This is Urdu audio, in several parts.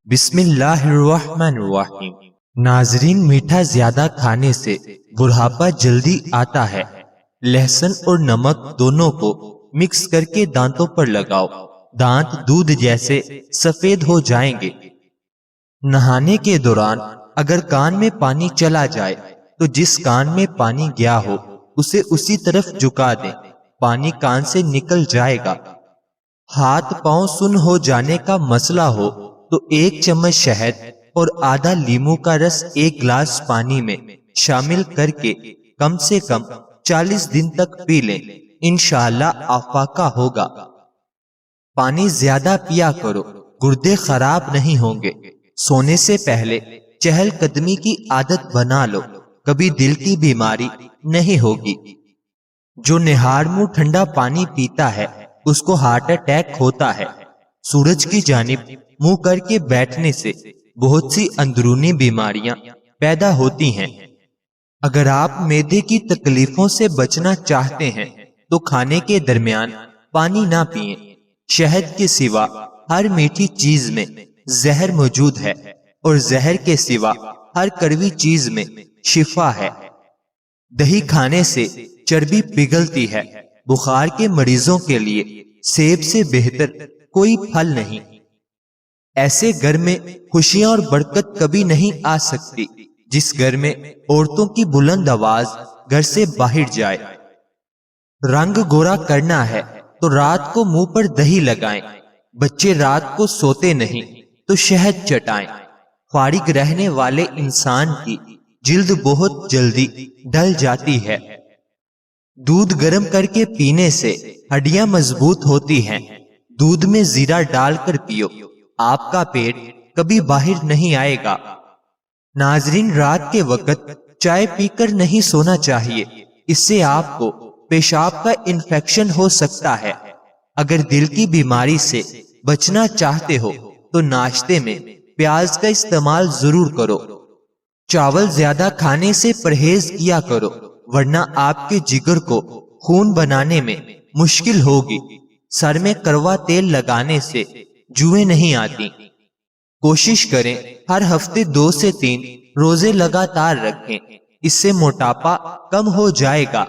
بسم اللہ الرحمن الرحیم۔ ناظرین، میٹھا زیادہ کھانے سے بڑھاپا جلدی آتا ہے۔ لہسن اور نمک دونوں کو مکس کر کے دانتوں پر لگاؤ، دانت دودھ جیسے سفید ہو جائیں گے۔ نہانے کے دوران اگر کان میں پانی چلا جائے تو جس کان میں پانی گیا ہو اسے اسی طرف جھکا دیں، پانی کان سے نکل جائے گا۔ ہاتھ پاؤں سن ہو جانے کا مسئلہ ہو تو 1 چمچ شہد اور آدھا لیمو کا رس 1 گلاس پانی میں شامل کر کے کم سے کم 40 دن تک پی لیں، انشاءاللہ افاقہ ہوگا۔ پانی زیادہ پیا کرو، گردے خراب نہیں ہوں گے۔ سونے سے پہلے چہل قدمی کی عادت بنا لو، کبھی دل کی بیماری نہیں ہوگی۔ جو نہار منہ ٹھنڈا پانی پیتا ہے اس کو ہارٹ اٹیک ہوتا ہے۔ سورج کی جانب منہ کر کے بیٹھنے سے بہت سی اندرونی بیماریاں پیدا ہوتی ہیں۔ اگر آپ معدے کی تکلیفوں سے بچنا چاہتے ہیں تو کھانے کے درمیان پانی نہ پئیں۔ شہد کے سوا ہر میٹھی چیز میں زہر موجود ہے اور زہر کے سوا ہر کڑوی چیز میں شفا ہے۔ دہی کھانے سے چربی پگھلتی ہے۔ بخار کے مریضوں کے لیے سیب سے بہتر کوئی پھل نہیں۔ ایسے گھر میں خوشیاں اور برکت کبھی نہیں آ سکتی جس گھر میں عورتوں کی بلند آواز گھر سے باہر جائے۔ رنگ گورا کرنا ہے تو رات کو منہ پر دہی لگائیں۔ بچے رات کو سوتے نہیں تو شہد چٹائیں۔ فارغ رہنے والے انسان کی جلد بہت جلدی ڈل جاتی ہے۔ دودھ گرم کر کے پینے سے ہڈیاں مضبوط ہوتی ہیں۔ دودھ میں زیرہ ڈال کر پیو، آپ کا پیٹ کبھی باہر نہیں آئے گا۔ ناظرین، رات کے وقت چائے پی کر نہیں سونا چاہیے، اس سے آپ کو پیشاب کا انفیکشن ہو سکتا ہے۔ اگر دل کی بیماری سے بچنا چاہتے ہو تو ناشتے میں پیاز کا استعمال ضرور کرو۔ چاول زیادہ کھانے سے پرہیز کیا کرو، ورنہ آپ کے جگر کو خون بنانے میں مشکل ہوگی۔ سر میں کڑوا تیل لگانے سے جوئیں نہیں آتی۔ کوشش کریں ہر ہفتے 2 سے 3 روزے لگاتار رکھیں، اس سے موٹاپا کم ہو جائے گا۔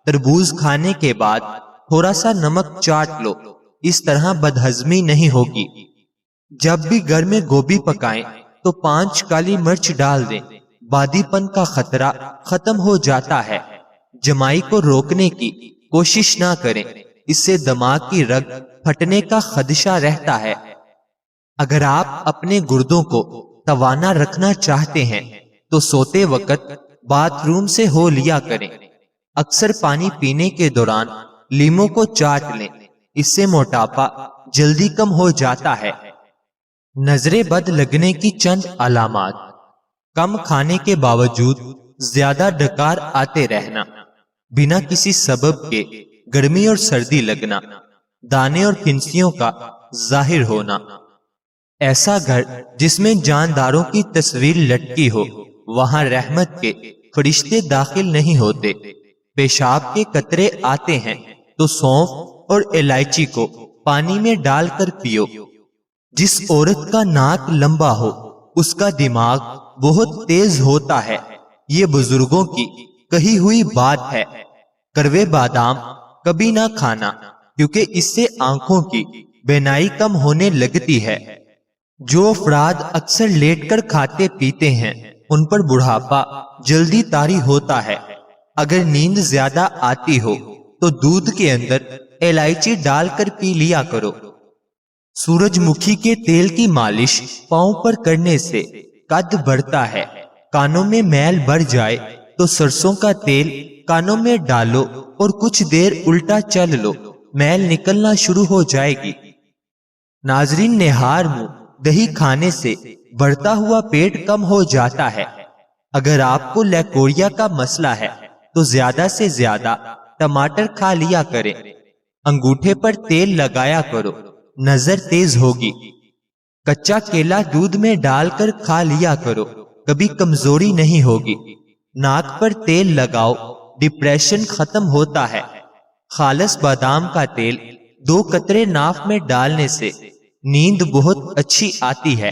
تربوز کھانے کے بعد تھوڑا سا نمک چاٹ لو، اس طرح بدہضمی نہیں ہوگی۔ جب بھی گھر میں گوبھی پکائیں تو 5 کالی مرچ ڈال دیں، بادی پن کا خطرہ ختم ہو جاتا ہے۔ جمائی کو روکنے کی کوشش نہ کریں، اس سے دماغ کی رگ پھٹنے کا خدشہ رہتا ہے۔ اگر آپ اپنے گردوں کو توانا رکھنا چاہتے ہیں تو سوتے وقت باتھ روم سے ہو لیا کریں۔ اکثر پانی پینے کے دوران لیموں کو چاٹ لیں، اس سے موٹاپا جلدی کم ہو جاتا ہے۔ نظر بد لگنے کی چند علامات: کم کھانے کے باوجود زیادہ ڈکار آتے رہنا، بنا کسی سبب کے گرمی اور سردی لگنا، دانے اور پھنسیوں کا ظاہر ہونا۔ ایسا گھر جس میں جانداروں کی تصویر لٹکی ہو وہاں رحمت کے فرشتے داخل نہیں ہوتے۔ پیشاب کے قطرے آتے ہیں تو سونف اور الائچی کو پانی میں ڈال کر پیو۔ جس عورت کا ناک لمبا ہو اس کا دماغ بہت تیز ہوتا ہے، یہ بزرگوں کی کہی ہوئی بات ہے۔ کڑوے بادام کبھی نہ کھانا کیونکہ اس سے آنکھوں کی بینائی کم ہونے لگتی ہے۔ جو افراد اکثر لیٹ کر کھاتے پیتے ہیں ان پر بڑھاپا جلدی طاری ہوتا ہے۔ اگر نیند زیادہ آتی ہو تو دودھ کے اندر الائچی ڈال کر پی لیا کرو۔ سورج مکھی کے تیل کی مالش پاؤں پر کرنے سے قد بڑھتا ہے۔ کانوں میں میل بڑھ جائے تو سرسوں کا تیل کانوں میں ڈالو اور کچھ دیر الٹا چل لو، میل نکلنا شروع ہو جائے گی۔ ناظرین، نہار منہ دہی کھانے سے بڑھتا ہوا پیٹ کم ہو جاتا ہے۔ اگر آپ کو لیکوریا کا مسئلہ ہے تو زیادہ سے زیادہ ٹماٹر کھا لیا کریں۔ انگوٹھے پر تیل لگایا کرو، نظر تیز ہوگی۔ کچا کیلا دودھ میں ڈال کر کھا لیا کرو، کبھی کمزوری نہیں ہوگی۔ ناک پر تیل لگاؤ، ڈپریشن ختم ہوتا ہے۔ خالص بادام کا تیل 2 قطرے ناف میں ڈالنے سے نیند بہت اچھی آتی ہے۔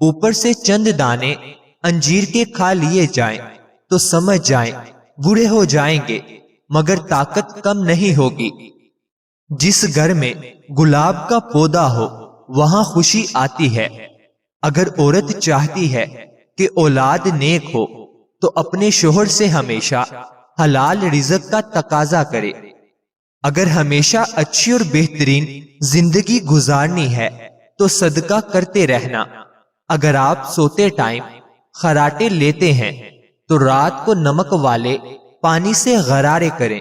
اوپر سے چند دانے انجیر کے کھا لیے جائیں تو سمجھ جائیں بوڑھے ہو جائیں گے، مگر طاقت کم نہیں ہوگی۔ جس گھر میں گلاب کا پودا ہو وہاں خوشی آتی ہے۔ اگر عورت چاہتی ہے کہ اولاد نیک ہو تو اپنے شوہر سے ہمیشہ حلال رزق کا تقاضا کرے۔ اگر ہمیشہ اچھی اور بہترین زندگی گزارنی ہے تو صدقہ کرتے رہنا۔ اگر آپ سوتے ٹائم خراٹے لیتے ہیں تو رات کو نمک والے پانی سے غرارے کریں۔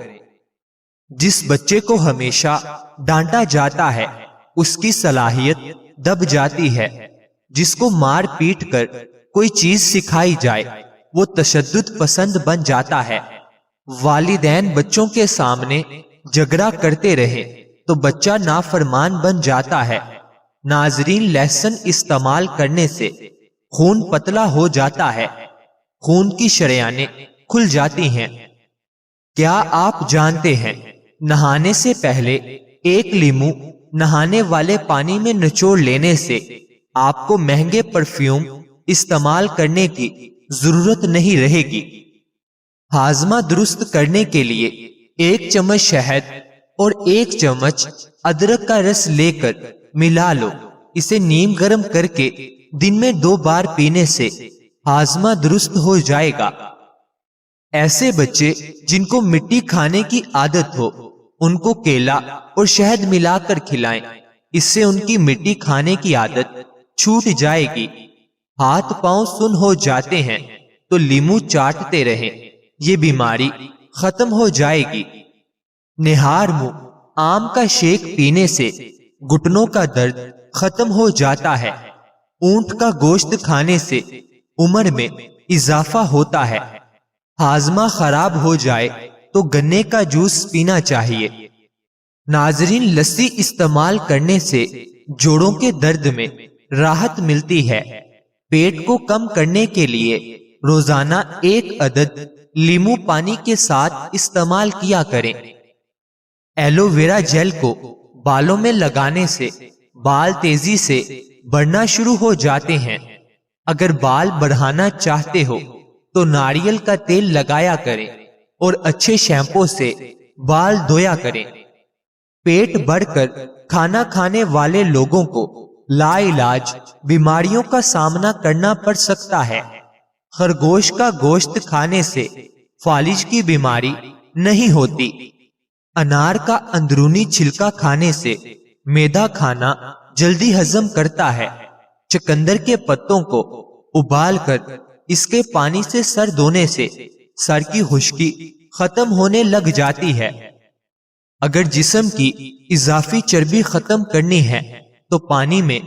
جس بچے کو ہمیشہ ڈانٹا جاتا ہے اس کی صلاحیت دب جاتی ہے۔ جس کو مار پیٹ کر کوئی چیز سکھائی جائے وہ تشدد پسند بن جاتا ہے۔ والدین بچوں کے سامنے جھگڑا کرتے رہے تو بچہ نافرمان بن جاتا ہے۔ ناظرین، لہسن استعمال کرنے سے خون پتلا ہو جاتا ہے، خون کی شریانیں کھل جاتی ہیں۔ کیا آپ جانتے ہیں نہانے سے پہلے ایک لیمو نہانے والے پانی میں نچوڑ لینے سے آپ کو مہنگے پرفیوم استعمال کرنے کی ضرورت نہیں رہے گی۔ ہاضمہ درست کرنے کے لیے 1 چمچ شہد اور 1 چمچ ادرک کا رس لے کر ملا لو۔ اسے نیم گرم کر کے دن میں 2 بار پینے سے ہاضمہ درست ہو جائے گا۔ ایسے بچے جن کو مٹی کھانے کی عادت ہو ان کو کیلا اور شہد ملا کر کھلائیں، اس سے ان کی مٹی کھانے کی عادت چھوٹ جائے گی۔ ہاتھ پاؤں سن ہو جاتے ہیں تو لیمو چاٹتے رہیں، یہ بیماری ختم ہو جائے گی۔ نہار منہ آم کا شیک پینے سے گھٹنوں کا درد ختم ہو جاتا ہے۔ اونٹ کا گوشت کھانے سے عمر میں اضافہ ہوتا ہے۔ ہاضمہ خراب ہو جائے تو گنے کا جوس پینا چاہیے۔ ناظرین، لسی استعمال کرنے سے جوڑوں کے درد میں راحت ملتی ہے۔ پیٹ کو کم کرنے کے لیے روزانہ 1 عدد لیمو پانی کے ساتھ استعمال کیا کریں۔ ایلو ویرا جیل کو بالوں میں لگانے سے بال تیزی سے بڑھنا شروع ہو جاتے ہیں۔ اگر بال بڑھانا چاہتے ہو تو ناریل کا تیل لگایا کریں اور اچھے شیمپو سے بال دھویا کریں۔ پیٹ بڑھ کر کھانا کھانے والے لوگوں کو لا علاج بیماریوں کا سامنا کرنا پڑ سکتا ہے۔ خرگوش کا گوشت کھانے سے فالج کی بیماری نہیں ہوتی۔ انار کا اندرونی چھلکا کھانے سے میدا کھانا جلدی ہضم کرتا ہے۔ چقندر کے پتوں کو ابال کر اس کے پانی سے سر دھونے سے سر کی خشکی ختم ہونے لگ جاتی ہے۔ اگر جسم کی اضافی چربی ختم کرنی ہے تو پانی میں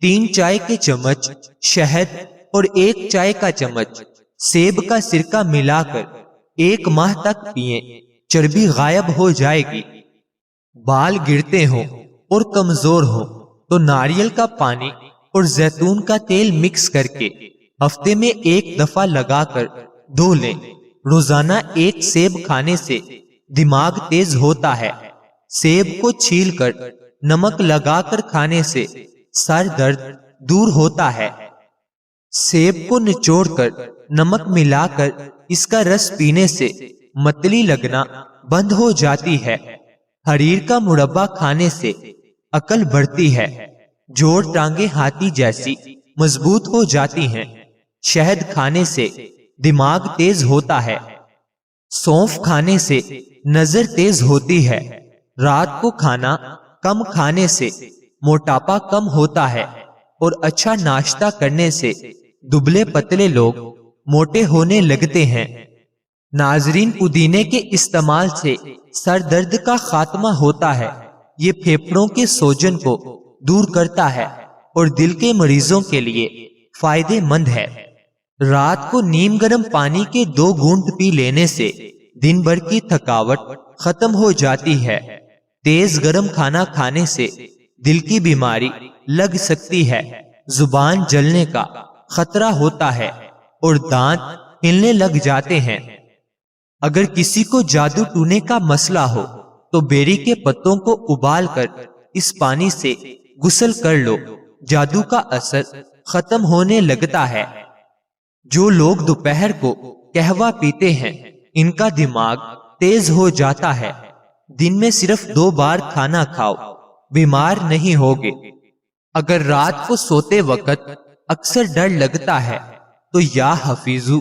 3 چائے کے چمچ شہد اور 1 چائے کا چمچ سیب کا سرکہ ملا کر 1 ماہ تک پئیں، چربی غائب ہو جائے گی۔ بال گرتے ہوں اور کمزور ہوں تو ناریل کا پانی اور زیتون کا تیل مکس کر کے ہفتے میں 1 دفعہ لگا کر دھو لیں۔ روزانہ 1 سیب کھانے سے دماغ تیز ہوتا ہے۔ سیب کو چھیل کر نمک لگا کر کھانے سے سر درد دور ہوتا ہے۔ سیب کو نچوڑ کر نمک ملا کر اس کا رس پینے سے متلی لگنا بند ہو جاتی ہے۔ حریر کا مربع کھانے سے عقل بڑھتی ہے۔ جوڑ ٹانگیں ہاتھی جیسی مضبوط ہو جاتی ہیں۔ شہد کھانے سے دماغ تیز ہوتا ہے۔ سونف کھانے سے نظر تیز ہوتی ہے۔ رات کو کھانا کم کھانے سے موٹاپا کم ہوتا ہے اور اچھا ناشتہ کرنے سے دبلے پتلے لوگ موٹے ہونے لگتے ہیں۔ ناظرین، پودینے کے استعمال سے سر درد کا خاتمہ ہوتا ہے۔ یہ پھیپھڑوں کے سوجن کو دور کرتا ہے اور دل کے مریضوں کے لیے فائدے مند ہے۔ رات کو نیم گرم پانی کے 2 گھونٹ پی لینے سے دن بھر کی تھکاوٹ ختم ہو جاتی ہے۔ تیز گرم کھانا کھانے سے دل کی بیماری لگ سکتی ہے، زبان جلنے کا خطرہ ہوتا ہے اور دانت ہلنے لگ جاتے ہیں۔ اگر کسی کو جادو ٹونے کا مسئلہ ہو تو بیری کے پتوں کو ابال کر اس پانی سے غسل کر لو، جادو کا اثر ختم ہونے لگتا ہے۔ جو لوگ دوپہر کو قہوہ پیتے ہیں ان کا دماغ تیز ہو جاتا ہے۔ دن میں صرف 2 بار کھانا کھاؤ، بیمار نہیں ہوگے۔ اگر رات کو سوتے وقت اکثر ڈر لگتا ہے تو یا حفیظو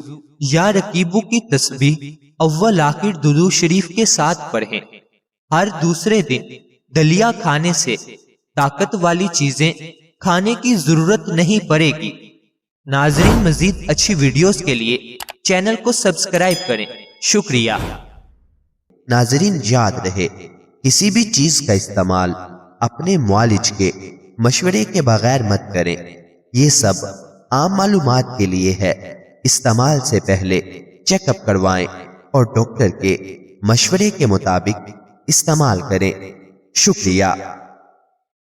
یا رقیبو کی تسبیح اول آخر درود شریف کے ساتھ پڑھیں۔ ہر دوسرے دن دلیا کھانے سے طاقت والی چیزیں کھانے کی ضرورت نہیں پڑے گی۔ ناظرین، مزید اچھی ویڈیوز کے لیے چینل کو سبسکرائب کریں۔ شکریہ۔ ناظرین، یاد رہے کسی بھی چیز کا استعمال اپنے معالج کے مشورے کے بغیر مت کریں۔ یہ سب عام معلومات کے لیے ہے۔ استعمال سے پہلے چیک اپ کروائیں اور ڈاکٹر کے مشورے کے مطابق استعمال کریں۔ شکریہ۔